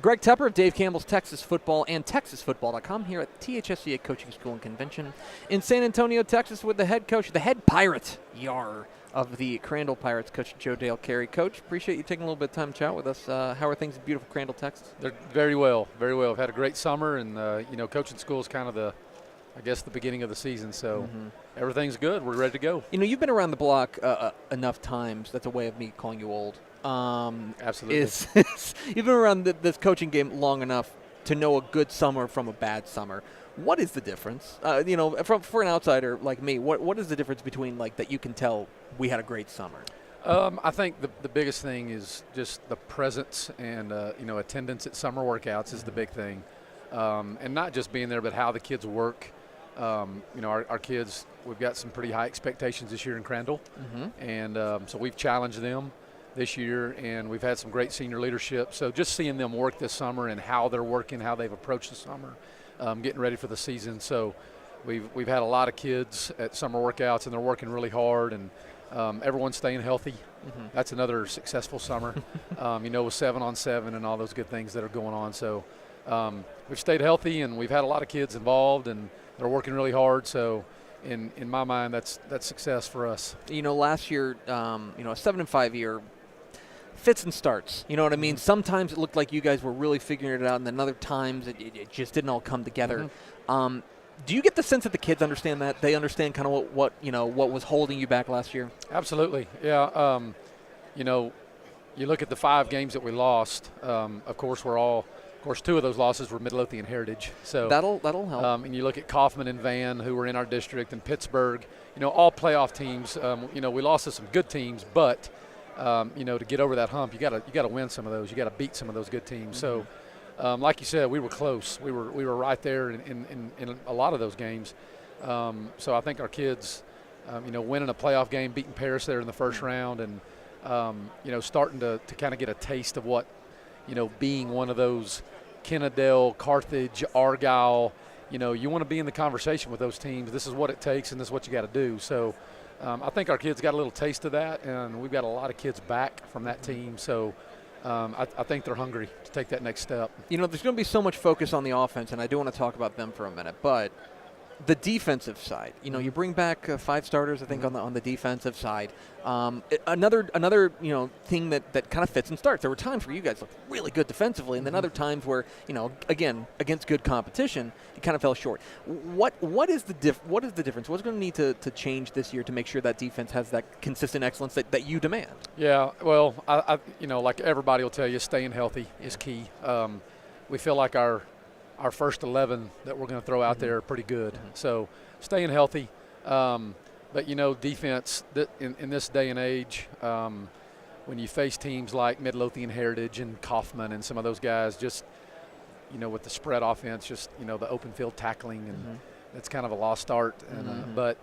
Greg Tepper of Dave Campbell's Texas Football and TexasFootball.com here at THSCA Coaching School and Convention in San Antonio, Texas, with the head coach, the head pirate, of the Crandall Pirates, Coach Joe Dale Cary. Coach, appreciate you taking a little bit of time to chat with us. How are things in beautiful Crandall, Texas? They're very well, very well. We've had a great summer, and coaching school is kind of the beginning of the season, so everything's good. We're ready to go. You've been around the block enough times. That's a way of me calling you old. Absolutely. You've been around this coaching game long enough to know a good summer from a bad summer. What is the difference? For an outsider like me, what is the difference between that you can tell we had a great summer? I think the biggest thing is just the presence and attendance at summer workouts is the big thing, and not just being there, but how the kids work. Our kids, we've got some pretty high expectations this year in Crandall, and so we've challenged them this year, and we've had some great senior leadership. So just seeing them work this summer and how they're working, how they've approached the summer, getting ready for the season. So we've had a lot of kids at summer workouts, and they're working really hard, and everyone's staying healthy. That's another successful summer, with 7-on-7 and all those good things that are going on. So we've stayed healthy, and we've had a lot of kids involved, and they're working really hard. So in my mind, that's success for us. Last year, a 7-5 year, fits and starts. You know what I mean? Sometimes it looked like you guys were really figuring it out, and then other times it just didn't all come together. Do you get the sense that the kids understand that? They understand kind of what was holding you back last year? Absolutely, yeah. You look at the 5 games that we lost. Of course, two of those losses were Midlothian Heritage. So that'll help. And you look at Kaufman and Van, who were in our district, and Pittsburgh. All playoff teams. We lost to some good teams, but to get over that hump, you got to win some of those. You got to beat some of those good teams. So, like you said, we were close. We were right there in a lot of those games. So I think our kids, winning a playoff game, beating Paris there in the first round, and starting to kind of get a taste of what being one of those Kennedale, Carthage, Argyle. You want to be in the conversation with those teams. This is what it takes, and this is what you got to do. So. I think our kids got a little taste of that, and we've got a lot of kids back from that team. So I think they're hungry to take that next step. There's going to be so much focus on the offense, and I do want to talk about them for a minute. But the defensive side, you bring back 5 starters, I think, on the defensive side. Another thing that kind of fits and starts. There were times where you guys looked really good defensively, and then other times where, again, against good competition, you kind of fell short. What is the difference? What's going to need to change this year to make sure that defense has that consistent excellence that you demand? Yeah, well, I like everybody will tell you, staying healthy is key. We feel like our first 11 that we're going to throw out there are pretty good. So staying healthy. But, defense in this day and age, when you face teams like Midlothian Heritage and Kaufman and some of those guys, just, with the spread offense, just, the open field tackling, and that's kind of a lost art. And, but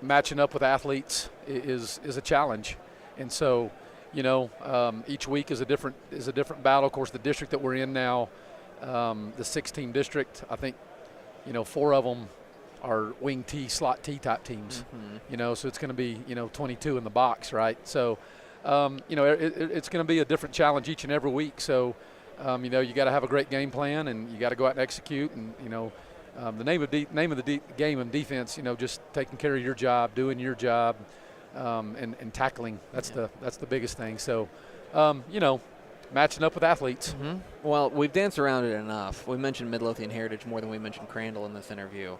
matching up with athletes is a challenge. And so, each week is a different battle. Of course, the district that we're in now, the 16 district, I think, 4 of them are wing T, slot T type teams. So it's going to be 22 in the box, right? So it's going to be a different challenge each and every week. So you got to have a great game plan, and you got to go out and execute. And the name of the game of defense, just taking care of your job, doing your job. And tackling, that's the biggest thing. So, matching up with athletes. Well, we've danced around it enough. We mentioned Midlothian Heritage more than we mentioned Crandall in this interview.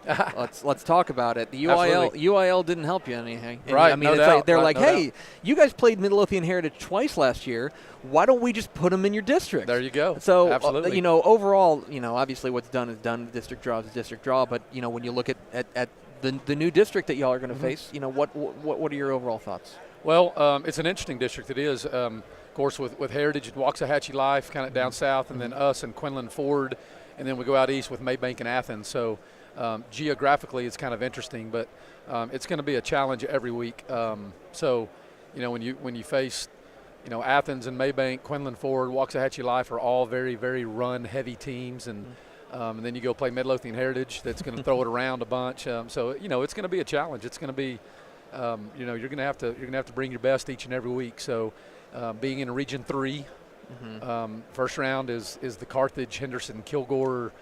let's talk about it. The UIL didn't help you anything. Right, no doubt. They're like, hey, you guys played Midlothian Heritage twice last year. Why don't we just put them in your district? There you go. So, absolutely. Overall, obviously what's done is done. The district draw is a district draw. But, when you look at the new district that y'all are going to face, what are your overall thoughts? Well, it's an interesting district. It is. Of course, with Heritage and Waxahachie Life kind of down south, and then us and Quinlan Ford, and then we go out east with Maybank and Athens. So geographically it's kind of interesting, but it's going to be a challenge every week. So, when you face, Athens and Maybank, Quinlan Ford, Waxahachie Life are all very, very run-heavy teams, and then you go play Midlothian Heritage that's going to throw it around a bunch. So it's going to be a challenge. It's going to be, you're going to have to bring your best each and every week. So being in Region 3, First round is the Carthage, Henderson, Kilgore,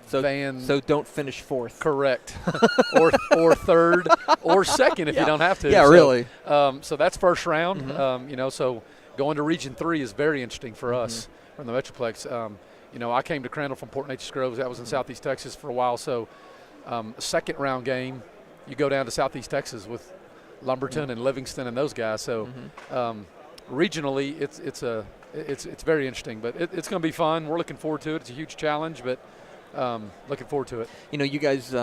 Van. So don't finish fourth. Correct. or third or second if you don't have to. Yeah, really. So that's first round. So going to Region 3 is very interesting for us from the Metroplex. I came to Crandall from Port Neches Groves. That was in Southeast Texas for a while. So second round game, you go down to Southeast Texas with Lumberton and Livingston and those guys. So regionally, it's very interesting. But it's going to be fun. We're looking forward to it. It's a huge challenge, but looking forward to it. You guys,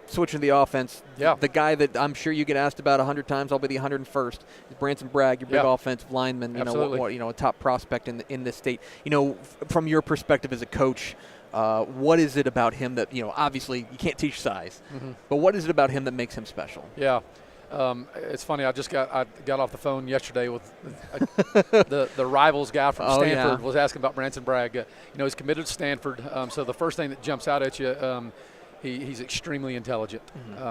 switching the offense. Yeah. The guy that I'm sure you get asked about 100 times, I'll be the 101st, is Branson Bragg, your big offensive lineman. Absolutely. A top prospect in this state. From your perspective as a coach, what is it about him that obviously you can't teach size, but what is it about him that makes him special? Yeah. It's funny. I got off the phone yesterday with the Rivals guy from Stanford. Was asking about Branson Bragg. He's committed to Stanford. So the first thing that jumps out at you, he's extremely intelligent.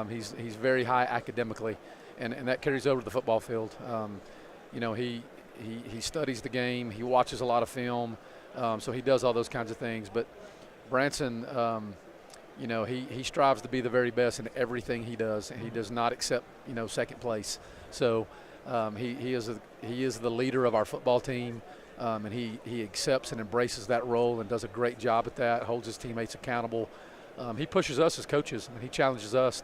He's very high academically, and that carries over to the football field. He studies the game. He watches a lot of film. So he does all those kinds of things. But Branson. He strives to be the very best in everything he does, and he does not accept, second place. So he is the leader of our football team, and he accepts and embraces that role and does a great job at that, holds his teammates accountable. He pushes us as coaches, and he challenges us,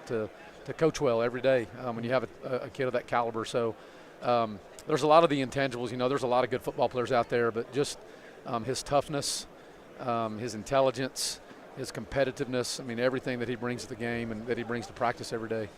to coach well every day when you have a kid of that caliber. So there's a lot of the intangibles. There's a lot of good football players out there, but just his toughness, his intelligence, his competitiveness, everything that he brings to the game and that he brings to practice every day.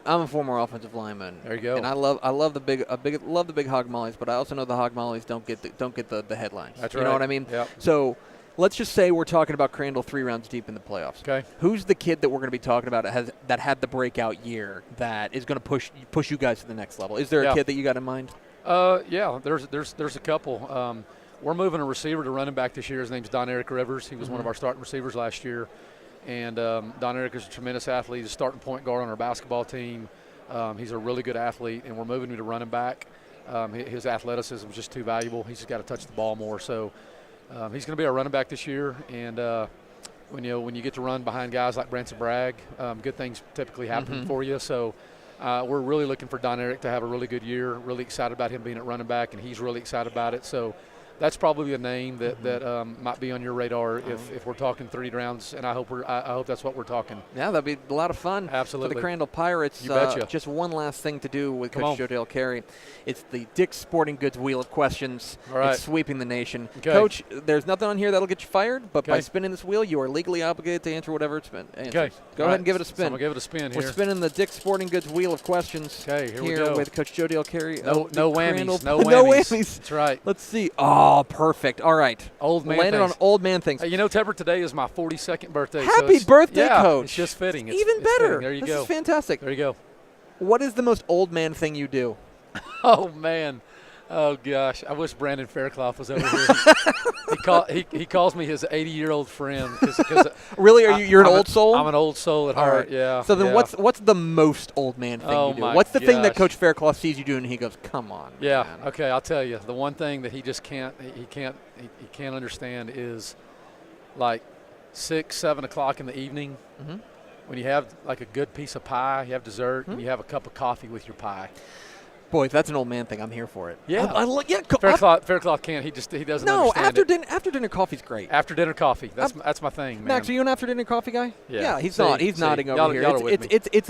I'm a former offensive lineman. There you go. And I love the big hog mollies, but I also know the hog mollies don't get the headlines. That's right. You know what I mean? Yep. So let's just say we're talking about Crandall 3 rounds deep in the playoffs. Okay. Who's the kid that we're going to be talking about that had the breakout year that is going to push you guys to the next level? Is there a kid that you got in mind? Yeah. There's a couple. We're moving a receiver to running back this year. His name's Don Eric Rivers. He was one of our starting receivers last year. And Don Eric is a tremendous athlete. He's a starting point guard on our basketball team. He's a really good athlete, and we're moving him to running back. His athleticism is just too valuable. He's just got to touch the ball more. So he's going to be our running back this year. And when you get to run behind guys like Branson Bragg, good things typically happen for you. So we're really looking for Don Eric to have a really good year. Really excited about him being at running back, and he's really excited about it. So that's probably a name that might be on your radar if we're talking 3 rounds, and I hope that's what we're talking. Yeah, that'd be a lot of fun. Absolutely. For the Crandall Pirates. You betcha. Just one last thing to do with Coach Joe Dale Cary. It's the Dick's Sporting Goods Wheel of Questions. All right. It's sweeping the nation. Okay. Coach, there's nothing on here that'll get you fired, but by spinning this wheel, you are legally obligated to answer whatever it's been. Okay. Go ahead and give it a spin. So I'm going to give it a spin here. We're spinning the Dick's Sporting Goods Wheel of Questions. Okay, here we go. With Coach Joe Dale Cary. No whammies. No No whammies. That's right. Let's see. Oh, perfect. All right. Old man Landed things. on old man things. Tepper, today is my 42nd birthday. Happy birthday, Coach. It's just fitting. It's even better. Fitting. There you go. This is fantastic. There you go. What is the most old man thing you do? Oh, man. Oh, gosh. I wish Brandon Fairclough was over here. He calls me his 80-year-old friend. Cause really? You're an old soul? I'm an old soul at heart, yeah. So then what's the most old man thing you do? What's the thing that Coach Fairclough sees you doing and he goes, come on, yeah, man. Okay, I'll tell you. The one thing that he just can't understand is like 6, 7 o'clock in the evening when you have like a good piece of pie, you have dessert, and you have a cup of coffee with your pie. Boy, if that's an old man thing, I'm here for it. Yeah. Fairclough can't. He doesn't No, understand after dinner coffee's great. After dinner coffee. That's my thing, man. Max, are you an after dinner coffee guy? Yeah. He's nodding over here.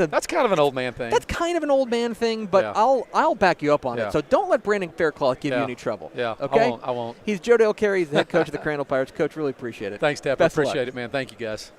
That's kind of an old man thing. That's kind of an old man thing, but I'll back you up on it. So don't let Brandon Fairclough give you any trouble. Yeah. Okay? I won't. He's Joe Dale Cary. He's the head coach of the Crandall Pirates. Coach, really appreciate it. Thanks, Tep. I appreciate it, man. Thank you, guys.